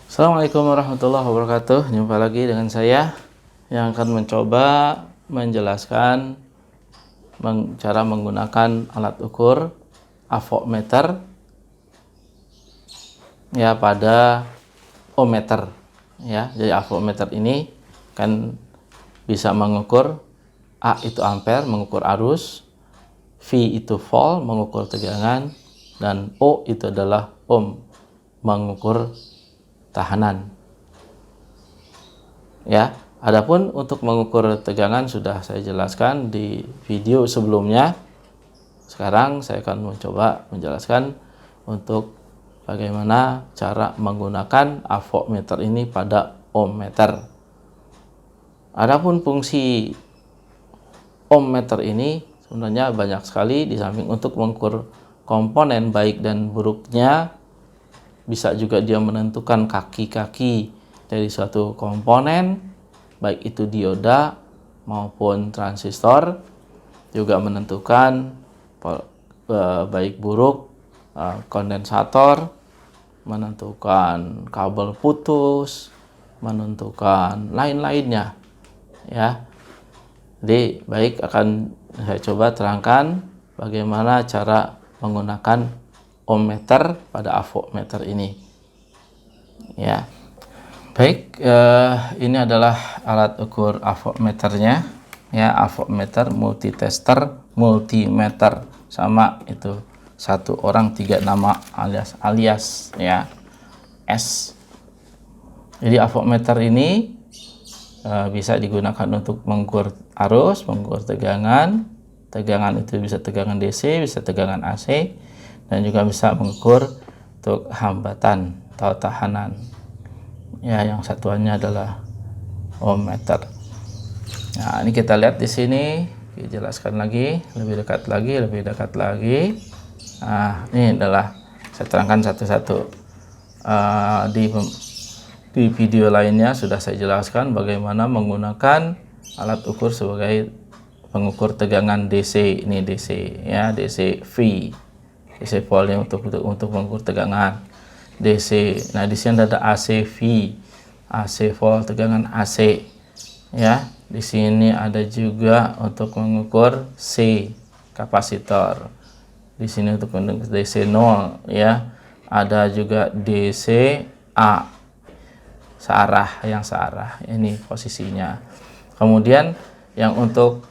Assalamualaikum warahmatullahi wabarakatuh. Jumpa lagi dengan saya yang akan mencoba menjelaskan cara menggunakan alat ukur avometer ya pada ohmmeter ya. Jadi avometer ini kan bisa mengukur A itu ampere, mengukur arus, V itu volt, mengukur tegangan, dan O itu adalah ohm, mengukur tahanan. Ya, adapun untuk mengukur tegangan sudah saya jelaskan di video sebelumnya. Sekarang saya akan mencoba menjelaskan untuk bagaimana cara menggunakan avometer ini pada ohmmeter. Adapun fungsi ohmmeter ini sebenarnya banyak sekali, di samping untuk mengukur komponen baik dan buruknya, bisa juga dia menentukan kaki-kaki dari suatu komponen, baik itu dioda maupun transistor, juga menentukan baik buruk kondensator, menentukan kabel putus, menentukan lain-lainnya ya. Jadi baik, akan saya coba terangkan bagaimana cara menggunakan ohmmeter pada avometer ini ya. Baik, ini adalah alat ukur avometernya ya. Avometer multitester multimeter, sama itu, satu orang tiga nama alias ya, S. Jadi avometer ini bisa digunakan untuk mengukur arus, mengukur tegangan. Tegangan itu bisa tegangan DC, bisa tegangan AC, dan juga bisa mengukur untuk hambatan atau tahanan ya, yang satuannya adalah ohmmeter. Nah, ini kita lihat di sini, dijelaskan lagi lebih dekat lagi. Nah, ini adalah saya terangkan satu-satu. Di video lainnya sudah saya jelaskan bagaimana menggunakan alat ukur sebagai pengukur tegangan DC. Ini DC ya, DC V, DC volt untuk mengukur tegangan DC. Nah, di sini ada AC V, AC volt, tegangan AC ya. Di sini ada juga untuk mengukur C, kapasitor. Di sini untuk mengukur DC 0 ya. Ada juga DC A, searah. Ini posisinya. Kemudian yang untuk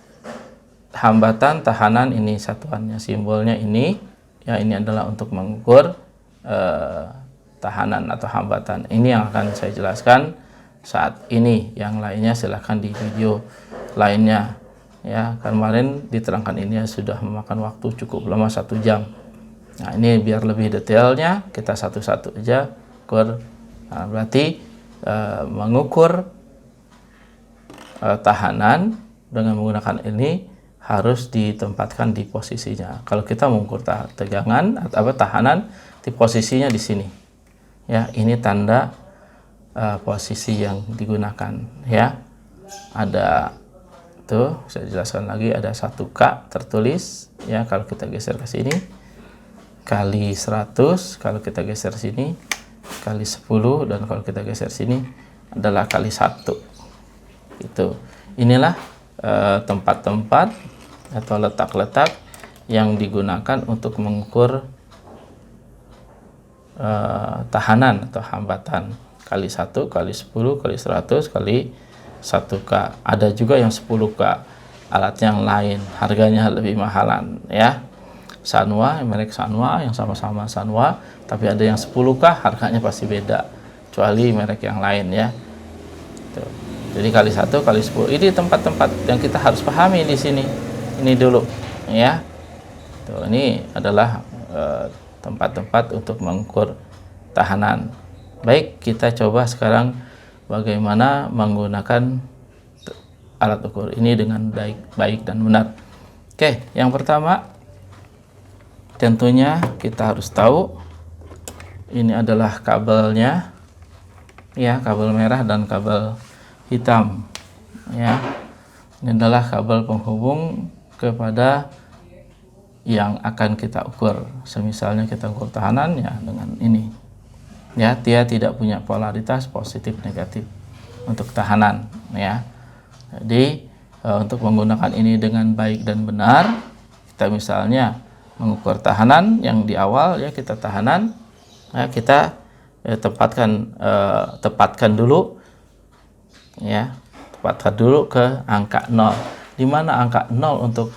hambatan, tahanan, ini satuannya, simbolnya ini ya. Ini adalah untuk mengukur tahanan atau hambatan. Ini yang akan saya jelaskan saat ini. Yang lainnya silahkan di video lainnya ya. Kemarin diterangkan ini sudah memakan waktu cukup lama, 1 jam. Nah, ini biar lebih detailnya kita satu-satu aja ukur. Nah, berarti mengukur tahanan dengan menggunakan ini harus ditempatkan di posisinya. Kalau kita mengukur tegangan atau tahanan, di posisinya di sini ya. Ini tanda posisi yang digunakan ya. Ada tuh, saya jelaskan lagi, ada 1K tertulis ya. Kalau kita geser ke sini kali 100, kalau kita geser sini kali 10, dan kalau kita geser sini adalah kali 1. Itu. Inilah tempat-tempat atau letak-letak yang digunakan untuk mengukur tahanan atau hambatan. Kali 1, kali 10, kali 100, kali 1K. Ada juga yang 10K, alat yang lain, harganya lebih mahalan ya. Sanwa, merek Sanwa, yang sama-sama Sanwa, tapi ada yang 10K, harganya pasti beda, kecuali merek yang lain ya. Tuh. Jadi kali 1, kali 10, ini tempat-tempat yang kita harus pahami di sini. Ini dulu ya. Tuh, ini adalah tempat-tempat untuk mengukur tahanan. Baik, kita coba sekarang bagaimana menggunakan alat ukur ini dengan baik dan benar. Oke, yang pertama tentunya kita harus tahu ini adalah kabelnya ya, kabel merah dan kabel hitam ya. Ini adalah kabel penghubung kepada yang akan kita ukur. Semisalnya kita ukur tahanan ya dengan ini Ya, dia tidak punya polaritas positif negatif untuk tahanan, ya. Jadi untuk menggunakan ini dengan baik dan benar, kita misalnya mengukur tahanan yang di awal, ya, kita tahanan, ya, kita tepatkan dulu, ya, tepatkan dulu ke angka 0, di mana angka 0 untuk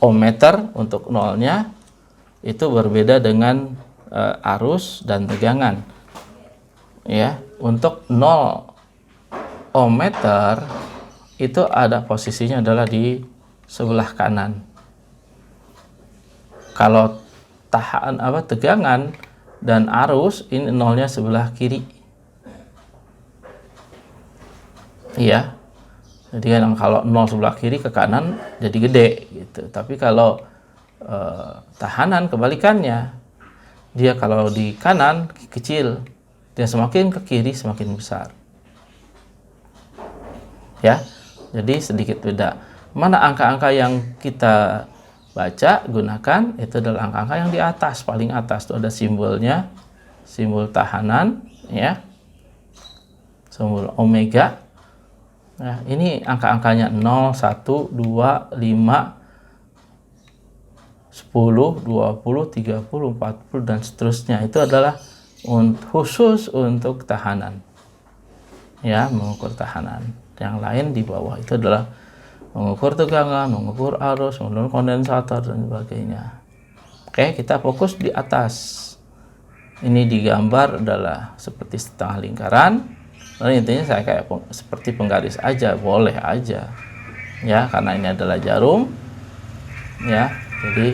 ohmmeter untuk nolnya itu berbeda dengan arus dan tegangan, ya. Untuk 0 ohmmeter itu ada posisinya adalah di sebelah kanan. Kalau tegangan dan arus, ini nolnya sebelah kiri, iya. Jadi kan kalau 0 sebelah kiri ke kanan jadi gede gitu. Tapi kalau tahanan kebalikannya, dia kalau di kanan kecil, dia semakin ke kiri semakin besar, ya. Jadi sedikit beda. Mana angka-angka yang kita baca gunakan itu adalah angka-angka yang di atas, paling atas itu ada simbolnya, simbol tahanan, ya, simbol omega. Nah, ini angka-angkanya 0, 1, 2, 5, 10, 20, 30, 40 dan seterusnya. Itu adalah khusus untuk tahanan, ya, mengukur tahanan. Yang lain di bawah itu adalah mengukur tegangan, mengukur arus, mengukur kondensator dan sebagainya. Oke, kita fokus di atas. Ini digambar adalah seperti setengah lingkaran. Lalu intinya saya kayak seperti penggaris aja, boleh aja, ya, karena ini adalah jarum, ya. Jadi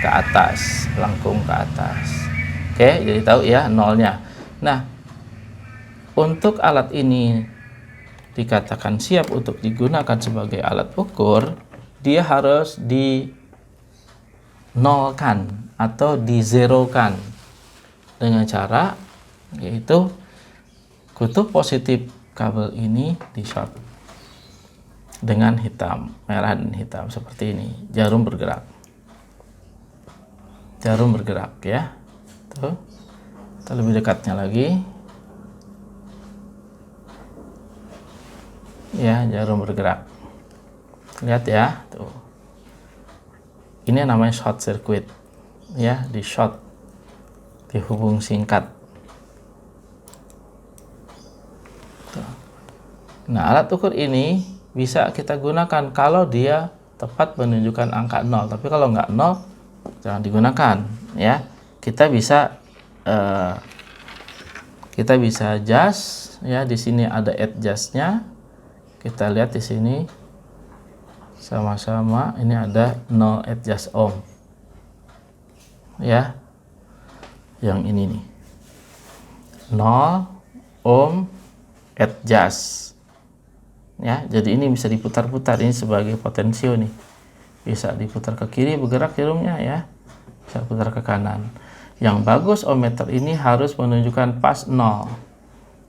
ke atas, melengkung ke atas. Oke, jadi tahu ya nolnya. Nah, untuk alat ini dikatakan siap untuk digunakan sebagai alat ukur, dia harus dinolkan atau dizerokan dengan cara yaitu kutub positif kabel ini di short dengan hitam, merah dan hitam seperti ini. Jarum bergerak, ya. Tuh, kita lebih dekatnya lagi, ya, jarum bergerak. Lihat ya, tuh. Ini namanya short circuit, ya, di short, dihubung singkat. Tuh. Nah, alat ukur ini bisa kita gunakan kalau dia tepat menunjukkan angka 0. Tapi kalau nggak 0, jangan digunakan, ya. Kita bisa adjust, ya. Di sini ada adjustnya. Kita lihat di sini sama-sama, ini ada 0 adjust ohm, ya. Yang ini nih 0 ohm adjust, ya. Jadi ini bisa diputar-putar, ini sebagai potensio nih, bisa diputar ke kiri bergerak jarumnya, ya, bisa putar ke kanan. Yang bagus ohmmeter ini harus menunjukkan pas 0.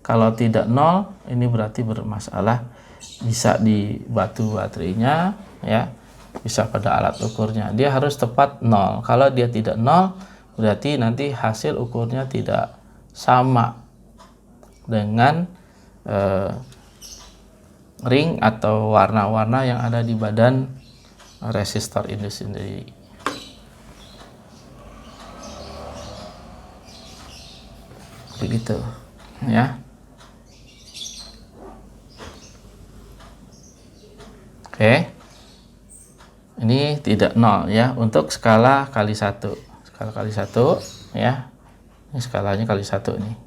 Kalau tidak 0, ini berarti bermasalah. Bisa di batu baterainya, ya, bisa pada alat ukurnya. Dia harus tepat 0. Kalau dia tidak 0, berarti nanti hasil ukurnya tidak sama dengan ring atau warna-warna yang ada di badan resistor ini sendiri. Begitu, ya. Oke, ini tidak 0, ya, untuk skala kali 1, ya. Ini skalanya kali 1 nih,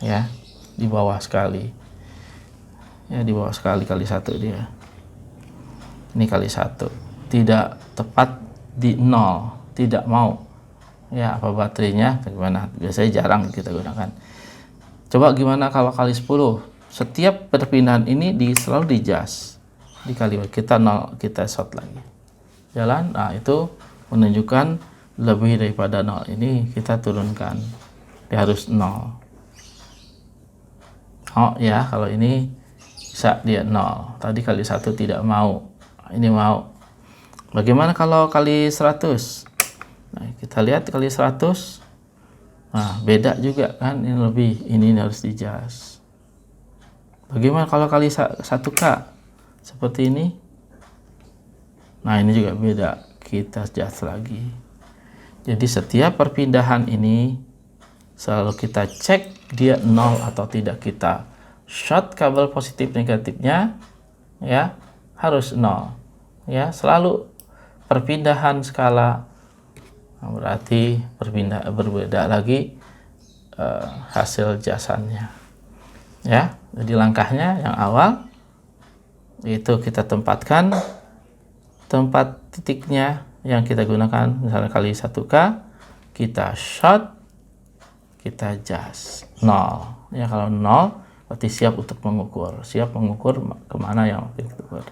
ya, di bawah sekali, ya, di bawah sekali kali 1 dia. Ini kali 1, tidak tepat di 0, tidak mau, ya. Apa baterainya gimana? Biasanya jarang kita gunakan. Coba gimana kalau kali 10? Setiap perpindahan ini selalu di-adjust, dikali kita 0, kita short lagi jalan. Nah, itu menunjukkan lebih daripada 0. Ini kita turunkan, dia harus 0. Oh ya, kalau ini bisa dia 0. Tadi kali 1 tidak mau, ini mau. Bagaimana kalau kali 100? Nah, kita lihat kali 100, Nah, beda juga kan, ini lebih, ini harus dijas. Bagaimana kalau kali 1K seperti ini? Nah, ini juga beda, kita jas lagi. Jadi setiap perpindahan ini selalu kita cek dia 0 atau tidak, kita short kabel positif negatifnya ya harus 0 ya, selalu perpindahan skala. Nah, berarti berbeda lagi hasil jasannya ya. Jadi langkahnya yang awal itu kita tempatkan tempat titiknya yang kita gunakan, misalnya kali 1K, kita short, kita jas 0 ya. Kalau 0 berarti siap untuk mengukur, siap mengukur kemana yang kita ukur.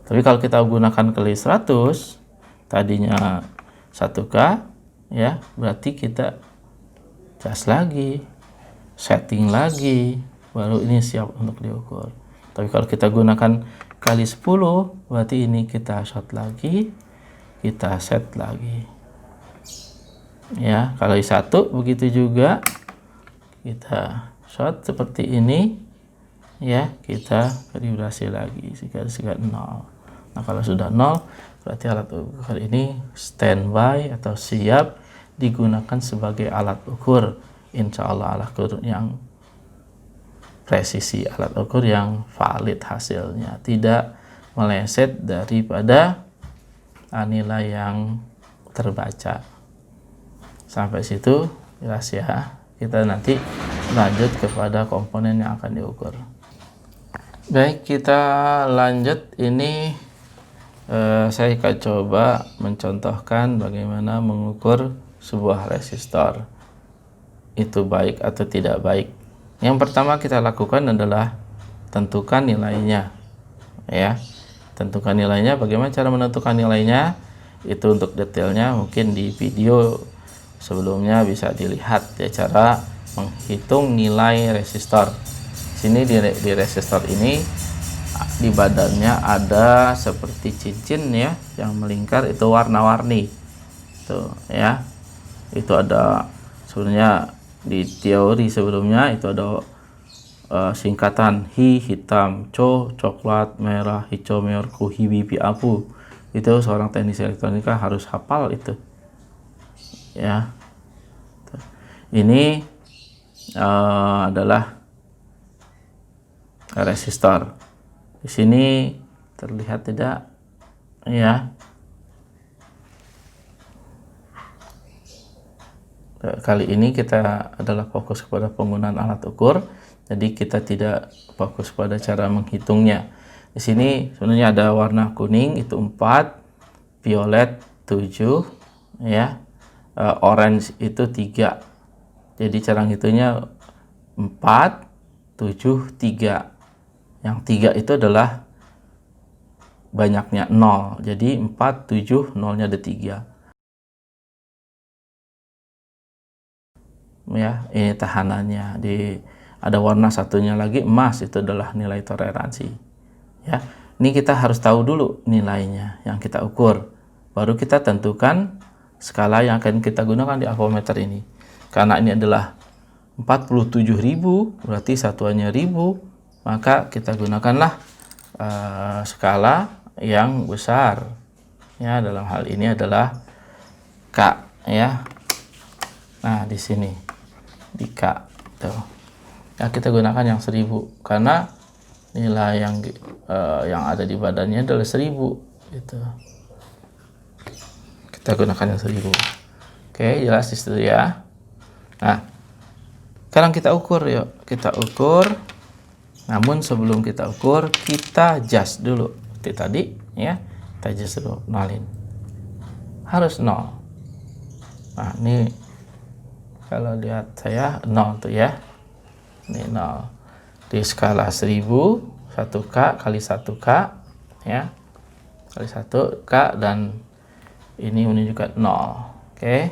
Tapi kalau kita gunakan kali 100, tadinya 1K ya, berarti kita jas lagi, setting lagi, baru ini siap untuk diukur. Tapi kalau kita gunakan kali 10, berarti ini kita short lagi, kita set lagi ya. Kalau 1 begitu juga, kita short seperti ini ya, kita kalibrasi lagi jika 0. Nah, kalau sudah 0 berarti alat ukur ini standby atau siap digunakan sebagai alat ukur. Insya Allah alat ukur yang presisi, alat ukur yang valid hasilnya, tidak meleset daripada nilai yang terbaca. Sampai situ jelas ya. Kita nanti lanjut kepada komponen yang akan diukur. Baik, kita lanjut. Ini saya akan coba mencontohkan bagaimana mengukur sebuah resistor itu baik atau tidak baik. Yang pertama kita lakukan adalah tentukan nilainya ya. Tentukan nilainya. Bagaimana cara menentukan nilainya? Itu untuk detailnya mungkin di video sebelumnya bisa dilihat ya, cara menghitung nilai resistor. Sini di resistor ini di badannya ada seperti cincin ya yang melingkar, itu warna-warni tuh ya. Itu ada sebenarnya di teori sebelumnya itu ada singkatan Hi hitam, Co coklat, merah, hijau merku, Hibibi abu. Itu seorang teknisi elektronika harus hafal itu ya. Ini adalah resistor. Di sini terlihat tidak ya? Kali ini kita adalah fokus kepada penggunaan alat ukur, jadi kita tidak fokus pada cara menghitungnya. Di sini sebenarnya ada warna kuning itu 4, violet 7 ya, orange itu 3. Jadi cara ngitungnya 4, 7, 3. Yang 3 itu adalah banyaknya 0. Jadi 4, 7, 0-nya ada 3. Ya, ini tahanannya. Ada warna satunya lagi emas, itu adalah nilai toleransi. Ya, ini kita harus tahu dulu nilainya yang kita ukur. Baru kita tentukan skala yang akan kita gunakan di avometer ini. Karena ini adalah 47.000, berarti satuannya 1000. Maka kita gunakanlah skala yang besar ya, dalam hal ini adalah K ya. Nah, di sini di K tuh ya, kita gunakan yang 1000 karena nilai yang ada di badannya adalah 1000 gitu. Kita gunakan yang 1000. Oke, jelas di situ ya. Nah, sekarang kita ukur yuk. Kita ukur. Namun sebelum kita ukur, kita jas dulu. Seperti tadi ya, kita jas dulu, nolin. Harus 0. Nah, ini kalau lihat saya 0 tuh ya. Ini 0. Di skala 1000, 1K kali 1K ya. Kali 1K dan ini menunjukkan 0. Oke.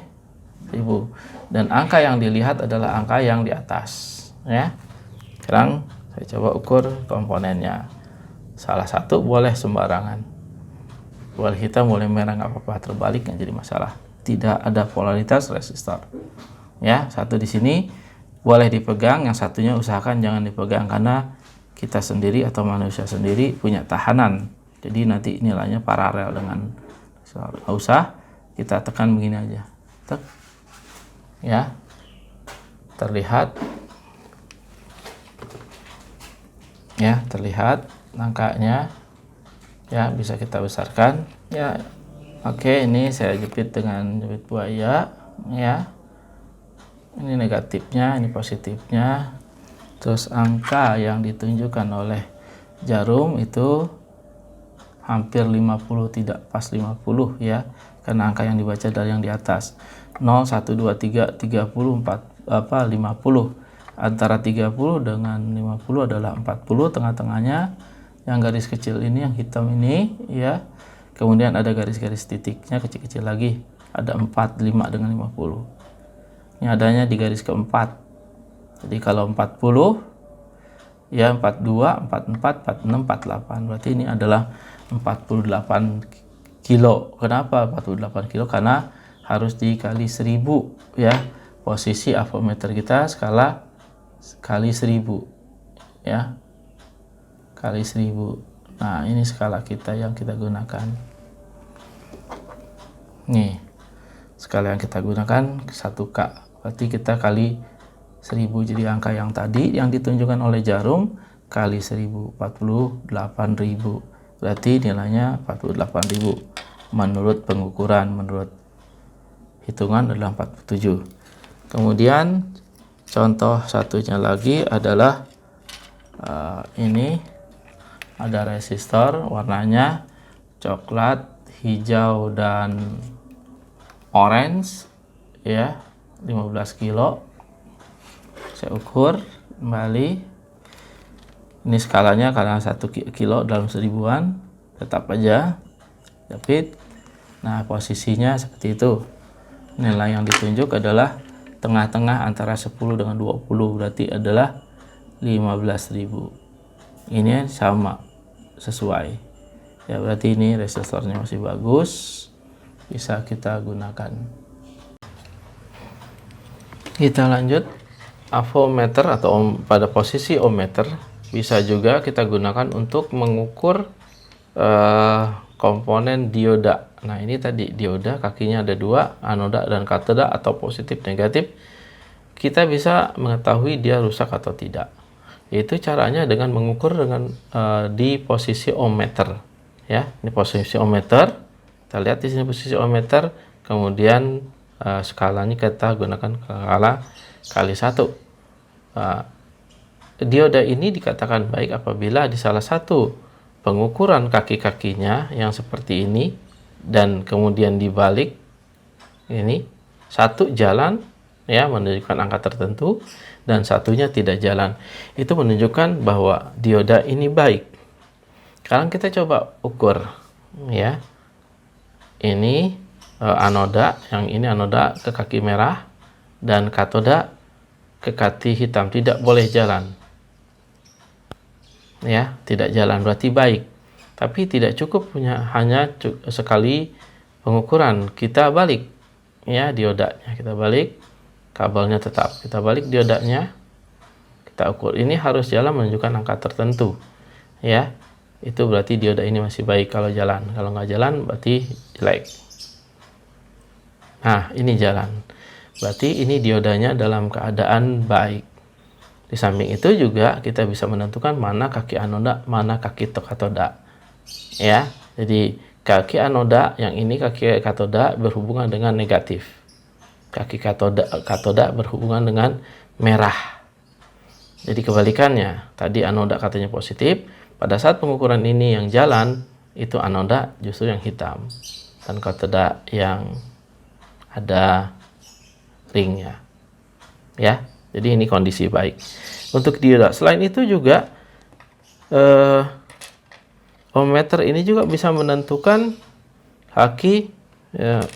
1000. Dan angka yang dilihat adalah angka yang di atas ya. Sekarang saya coba ukur komponennya. Salah satu boleh sembarangan. Boleh hitam, boleh merah, nggak apa-apa. Terbalik nggak jadi masalah. Tidak ada polaritas resistor. Ya, satu di sini boleh dipegang, yang satunya usahakan jangan dipegang karena kita sendiri atau manusia sendiri punya tahanan. Jadi nanti nilainya paralel dengan nggak usah, kita tekan begini aja. Tek. Ya. Terlihat. Ya, terlihat angkanya. Ya, bisa kita besarkan. Ya. Oke, ini saya jepit dengan jepit buaya, ya. Ini negatifnya, ini positifnya. Terus angka yang ditunjukkan oleh jarum itu hampir 50, tidak pas 50 ya. Karena angka yang dibaca dari yang di atas. 0, 1, 2, 3, 30, 50. Antara 30 dengan 50 adalah 40, tengah-tengahnya yang garis kecil ini, yang hitam ini ya. Kemudian ada garis-garis titiknya kecil-kecil lagi. Ada 45 dengan 50. Ini adanya di garis keempat. Jadi kalau 40 ya 42, 44, 46, 48. Berarti ini adalah 48 kilo. Kenapa 48 kilo? Karena harus dikali 1000 ya. Posisi avometer kita skala kali 1000 ya. Kali 1000. Nah, ini skala kita yang kita gunakan. Nih. Skala yang kita gunakan 1K. Berarti kita kali 1000. Jadi angka yang tadi yang ditunjukkan oleh jarum kali 1000, 48.000. Berarti nilainya 48.000. Menurut pengukuran, menurut hitungan adalah 47. Kemudian contoh satunya lagi adalah ini ada resistor warnanya coklat, hijau dan orange ya, 15 kilo. Saya ukur kembali. Ini skalanya karena 1 kilo dalam 1000-an, tetap aja jepit. Nah, posisinya seperti itu. Nilai yang ditunjuk adalah tengah-tengah antara 10 dengan 20, berarti adalah 15.000. Ini sama, sesuai. Ya, berarti ini resistornya masih bagus, bisa kita gunakan. Kita lanjut. Avometer atau pada posisi ohmmeter bisa juga kita gunakan untuk mengukur komponen dioda. Nah, ini tadi dioda kakinya ada 2, anoda dan katoda atau positif negatif. Kita bisa mengetahui dia rusak atau tidak. Itu caranya dengan mengukur dengan di posisi ohmmeter. Ya, ini posisi ohmmeter. Kita lihat di sini posisi ohmmeter. Kemudian skalanya kita gunakan skala kali 1. Dioda ini dikatakan baik apabila di salah satu pengukuran kaki-kakinya yang seperti ini dan kemudian dibalik ini, satu jalan ya menunjukkan angka tertentu dan satunya tidak jalan. Itu menunjukkan bahwa dioda ini baik. Sekarang kita coba ukur ya. Ini anoda, yang ini anoda ke kaki merah dan katoda ke kaki hitam, tidak boleh jalan. Ya, tidak jalan berarti baik. Tapi tidak cukup hanya sekali pengukuran. Kita balik ya diodanya, kita balik, kabelnya tetap. Kita balik diodanya. Kita ukur. Ini harus jalan menunjukkan angka tertentu. Ya. Itu berarti dioda ini masih baik kalau jalan. Kalau nggak jalan berarti jelek. Nah, ini jalan. Berarti ini diodanya dalam keadaan baik. Di samping itu juga kita bisa menentukan mana kaki anoda, mana kaki katoda. Ya, jadi kaki anoda yang ini kaki katoda berhubungan dengan negatif. Kaki katoda berhubungan dengan merah. Jadi kebalikannya, tadi anoda katanya positif, pada saat pengukuran ini yang jalan itu anoda justru yang hitam dan katoda yang ada ringnya ya. Jadi ini kondisi baik untuk dioda. Selain itu juga ohmmeter ini juga bisa menentukan kaki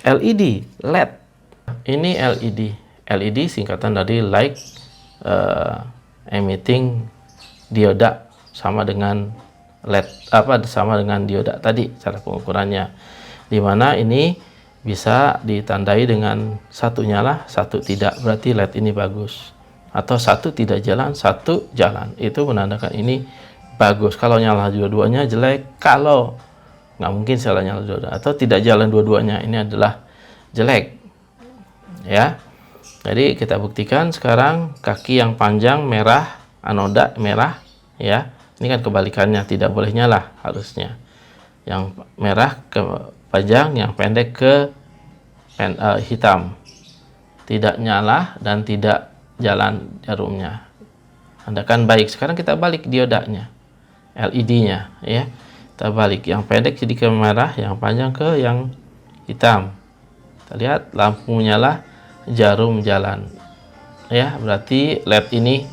LED, LED. Ini LED singkatan dari light emitting dioda, sama dengan LED sama dengan dioda tadi cara pengukurannya, di mana ini bisa ditandai dengan satu nyala, satu tidak, berarti LED ini bagus. Atau satu tidak jalan, satu jalan, itu menandakan ini bagus. Kalau nyala dua-duanya jelek, kalau nggak mungkin salah nyala dua-duanya, atau tidak jalan dua-duanya, ini adalah jelek ya. Jadi kita buktikan sekarang kaki yang panjang merah, anoda merah ya. Ini kan kebalikannya, tidak boleh nyala harusnya. Yang merah ke panjang, yang pendek ke hitam. Tidak nyala dan tidak jalan jarumnya. Tandakan baik. Sekarang kita balik diodanya, LED-nya ya. Kita balik, yang pendek jadi ke merah, yang panjang ke yang hitam. Kita lihat lampu nyala, jarum jalan ya, berarti LED ini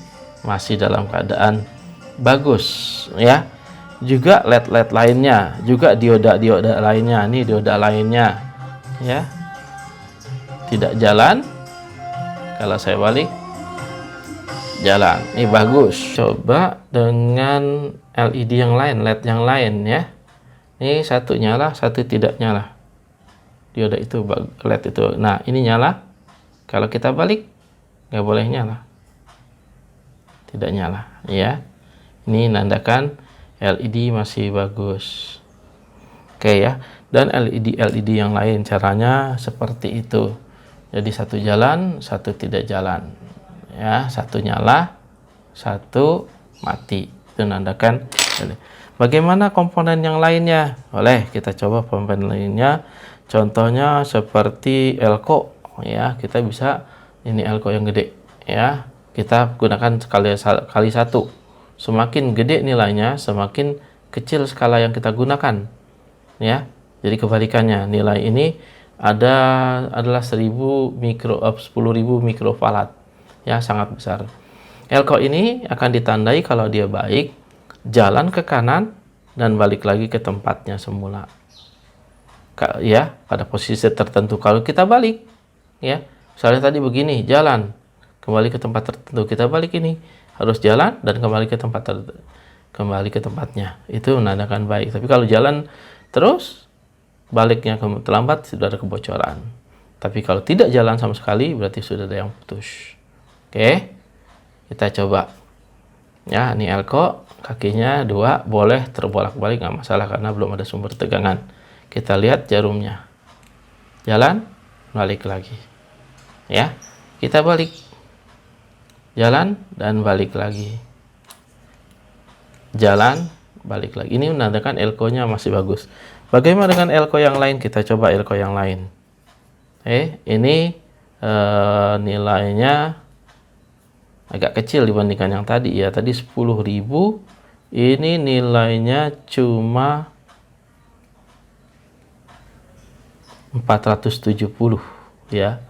masih dalam keadaan bagus ya. Juga LED lainnya, juga dioda lainnya, ini dioda lainnya ya, tidak jalan. Kalau saya balik jalan, ini bagus. Coba dengan LED yang lain, LED yang lain ya. Ini satu nyala, satu tidak nyala, dioda itu, LED itu. Nah ini nyala, kalau kita balik nggak boleh nyala, tidak nyala ya. Ini nandakan LED masih bagus. Oke ya. Dan LED yang lain caranya seperti itu. Jadi satu jalan, satu tidak jalan ya, satu nyala, satu mati, itu nandakan. Bagaimana komponen yang lainnya? Boleh kita coba komponen lainnya. Contohnya seperti elko ya, kita bisa ini elko yang gede ya, kita gunakan kali satu. Semakin gede nilainya, semakin kecil skala yang kita gunakan ya. Jadi kebalikannya, nilai ini adalah 1000 mikrofarad ya, sangat besar. Elko ini akan ditandai kalau dia baik, jalan ke kanan dan balik lagi ke tempatnya semula ya, pada posisi tertentu. Kalau kita balik ya, misalnya tadi begini, jalan kembali ke tempat tertentu, kita balik ini harus jalan dan kembali ke tempatnya, itu menandakan baik. Tapi kalau jalan terus, baliknya terlambat, sudah ada kebocoran. Tapi kalau tidak jalan sama sekali, berarti sudah ada yang putus. Oke, kita coba ya. Ini elko, kakinya 2, boleh terbolak-balik, nggak masalah karena belum ada sumber tegangan. Kita lihat jarumnya, jalan, balik lagi ya. Kita balik, jalan dan balik lagi, jalan, balik lagi. Ini menandakan elko-nya masih bagus. Bagaimana dengan elko yang lain? Kita coba elko yang lain. Ini nilainya agak kecil dibandingkan yang tadi ya. Tadi 10.000, ini nilainya cuma 470 ya,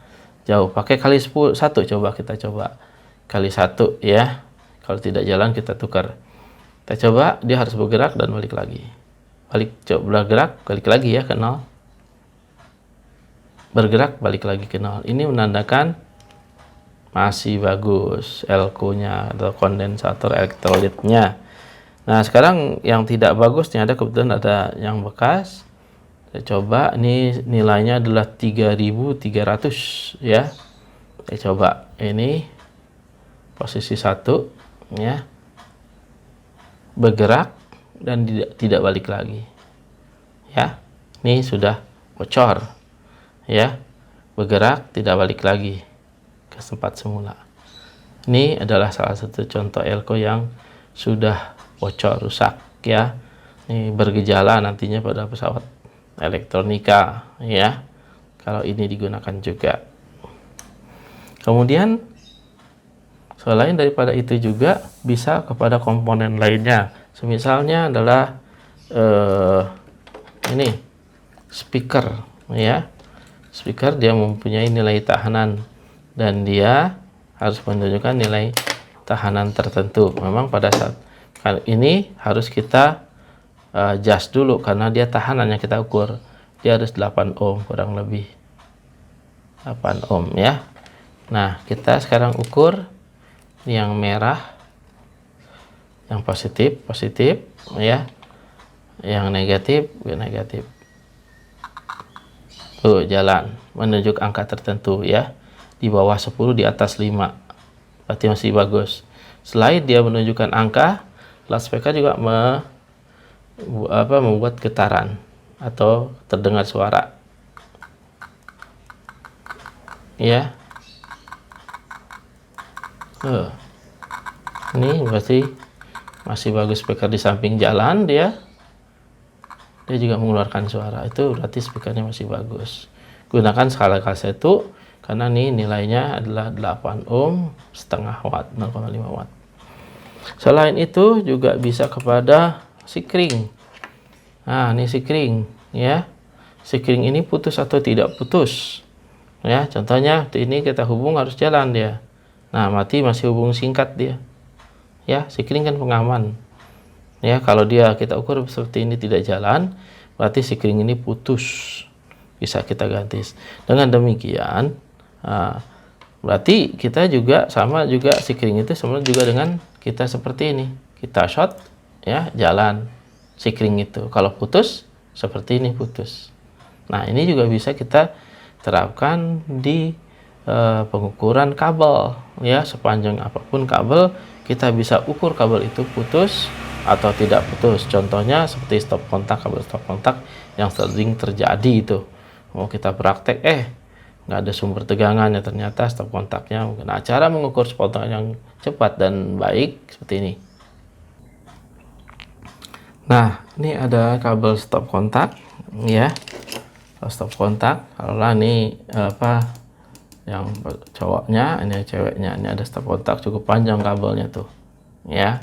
jauh. Pakai kali 1, coba kita coba kali 1 ya. Kalau tidak jalan kita tukar. Kita coba, dia harus bergerak dan balik lagi. Coba bergerak, balik lagi ya ke 0. Bergerak, balik lagi ke 0. Ini menandakan masih bagus elko-nya atau kondensator elektrolitnya. Nah sekarang yang tidak bagus nih, ada kebetulan ada yang bekas. Saya coba, ini nilainya adalah 3300 ya. Saya coba, ini posisi 1 ya, bergerak dan tidak balik lagi ya. Ini sudah bocor ya, bergerak tidak balik lagi ke tempat semula. Ini adalah salah satu contoh elko yang sudah bocor, rusak ya. Ini bergejala nantinya pada pesawat elektronika ya, kalau ini digunakan juga. Kemudian selain daripada itu juga bisa kepada komponen lainnya. Semisalnya adalah ini speaker ya. Speaker dia mempunyai nilai tahanan dan dia harus menunjukkan nilai tahanan tertentu. Memang pada saat ini harus kita adjust dulu karena dia tahanan yang kita ukur, dia harus 8 ohm kurang lebih 8 ohm ya. Nah kita sekarang ukur yang merah, yang positif ya, yang negatif negatif. jalan menunjuk angka tertentu ya, di bawah 10, di atas 5, berarti masih bagus. Selain dia menunjukkan angka, loudspeaker juga membuat getaran atau terdengar suara ya. Ini berarti masih bagus. Speaker di samping jalan dia juga mengeluarkan suara, itu berarti speakernya masih bagus. Gunakan skala K1 karena nih nilainya adalah 8 ohm setengah watt, 0,5 watt. Selain itu juga bisa kepada sikring. Nah, ini sikring ya. Sikring ini putus atau tidak putus ya. Contohnya ini kita hubung harus jalan dia. Nah, mati masih hubung singkat dia ya. Sikring kan pengaman ya. Kalau dia kita ukur seperti ini tidak jalan, berarti sikring ini putus, bisa kita ganti. Dengan demikian berarti kita juga sama juga sikring itu sama juga dengan kita seperti ini, kita short ya, jalan sikring itu. Kalau putus seperti ini, putus. Nah, ini juga bisa kita terapkan di pengukuran kabel ya. Sepanjang apapun kabel, kita bisa ukur kabel itu putus atau tidak putus. Contohnya seperti stop kontak, kabel stop kontak yang sering terjadi itu. Mau kita praktek nggak ada sumber tegangannya, ternyata stop kontaknya. Nah, cara mengukur stop kontak yang cepat dan baik seperti ini. Nah, ini ada kabel stop kontak ya. Stop kontak, kalau ini yang cowoknya, ini ceweknya, ini ada stop kontak cukup panjang kabelnya tuh ya.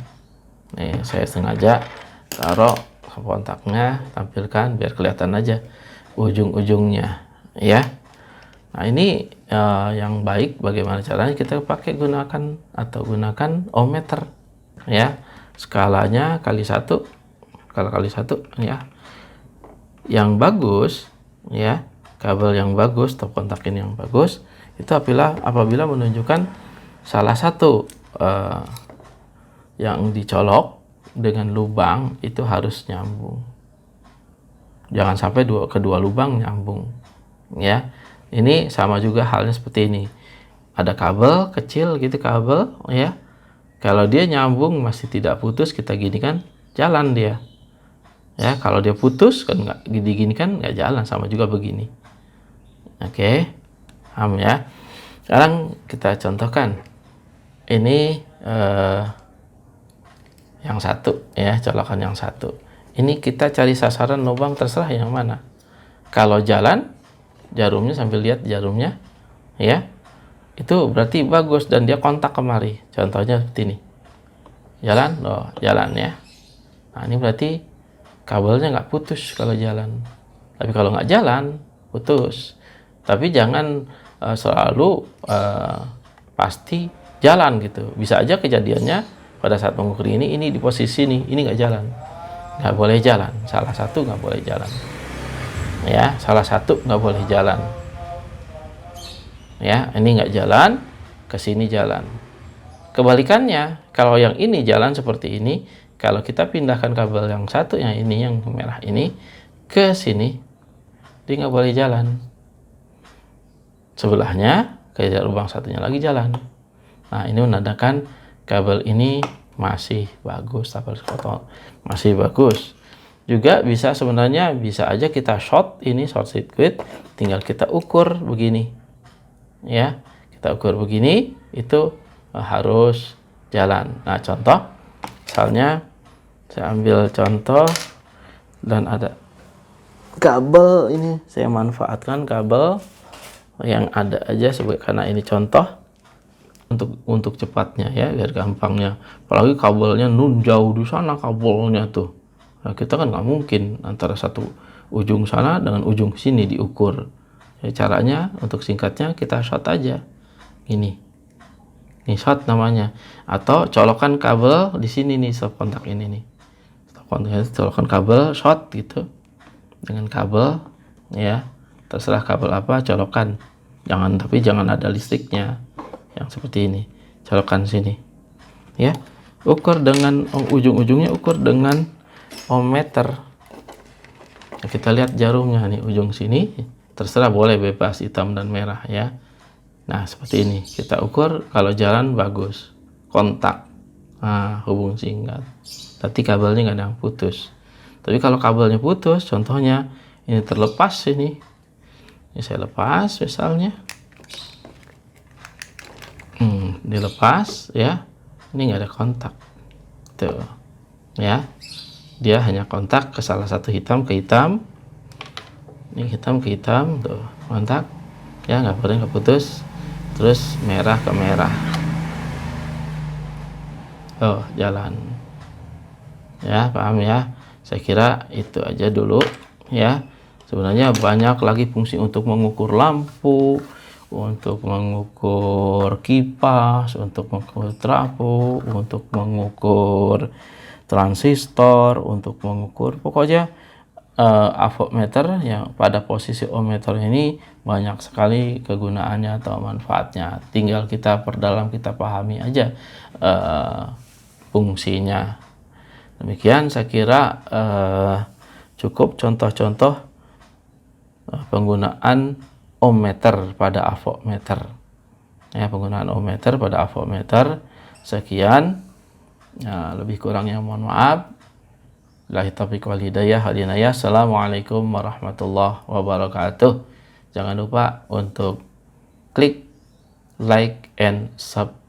Nih saya sengaja taruh stop kontaknya, tampilkan biar kelihatan aja ujung-ujungnya ya. Nah, ini yang baik bagaimana caranya, kita gunakan ohmmeter ya. Skalanya kali 1 ya. Yang bagus ya, kabel yang bagus, stop kontak ini yang bagus, itu apabila menunjukkan salah satu yang dicolok dengan lubang itu harus nyambung. Jangan sampai kedua lubang nyambung ya. Ini sama juga halnya seperti ini. Ada kabel kecil gitu, kabel ya. Kalau dia nyambung masih tidak putus, kita gini kan jalan dia. Ya, kalau dia putus kan nggak gini kan nggak jalan, sama juga begini. Oke, paham ya. Sekarang kita contohkan. Ini yang satu ya, colokan yang satu. Ini kita cari sasaran lubang terserah yang mana. Kalau jalan, jarumnya sambil lihat jarumnya ya, itu berarti bagus dan dia kontak kemari. Contohnya seperti ini. Jalan ya. Nah, ini berarti kabelnya nggak putus kalau jalan. Tapi kalau nggak jalan, putus. Tapi jangan selalu pasti jalan gitu. Bisa aja kejadiannya pada saat mengukur ini di posisi ini nggak jalan. Nggak boleh jalan. Salah satu nggak boleh jalan. Ya, salah satu nggak boleh jalan. Ya, ini nggak jalan, ke sini jalan. Kebalikannya, kalau yang ini jalan seperti ini, kalau kita pindahkan kabel yang satu, yang ini, yang merah ini, ke sini, dia nggak boleh jalan. Sebelahnya, ke lubang satunya lagi jalan. Nah, ini menandakan kabel ini masih bagus, kabel sepotong masih bagus. Juga sebenarnya bisa aja kita short circuit, tinggal kita ukur begini. Ya, kita ukur begini, itu harus jalan. Nah, contoh, misalnya saya ambil contoh dan ada kabel ini, saya manfaatkan kabel yang ada aja karena ini contoh untuk cepatnya ya, biar gampangnya. Apalagi kabelnya jauh di sana kabelnya tuh. Nah, kita kan nggak mungkin antara satu ujung sana dengan ujung sini diukur. Ya, caranya untuk singkatnya kita short aja. Ini short namanya. Atau colokan kabel di sini nih, stop kontak ini nih. Stop kontak, colokan kabel short gitu. Dengan kabel ya, terserah kabel apa colokan. Tapi jangan ada listriknya. Yang seperti ini. Colokan sini. Ya. Ukur dengan ujung-ujungnya, ukur dengan ohmmeter. Nah, kita lihat jarumnya nih, ujung sini terserah, boleh bebas hitam dan merah ya. Nah seperti ini kita ukur. Kalau jalan bagus, kontak, hubung singkat, berarti kabelnya nggak ada yang putus. Tapi kalau kabelnya putus, contohnya ini terlepas, ini saya lepas misalnya, dilepas ya, ini nggak ada kontak tuh ya, dia hanya kontak ke salah satu hitam ke hitam, ini hitam ke hitam tuh kontak ya, nggak boleh nggak putus. Terus merah ke merah, jalan ya, paham ya. Saya kira itu aja dulu ya. Sebenarnya banyak lagi fungsi untuk mengukur lampu, untuk mengukur kipas, untuk mengukur trafo, untuk mengukur transistor, untuk mengukur pokoknya avometer yang pada posisi ohmmeter ini banyak sekali kegunaannya atau manfaatnya. Tinggal kita perdalam, kita pahami aja fungsinya. Demikian saya kira cukup contoh-contoh penggunaan ohmmeter pada avometer ya, penggunaan ohmmeter pada avometer. Sekian, lebih kurangnya mohon maaf. Billahi taufiq wal hidayah. Assalamualaikum warahmatullahi wabarakatuh. Jangan lupa untuk klik like and subscribe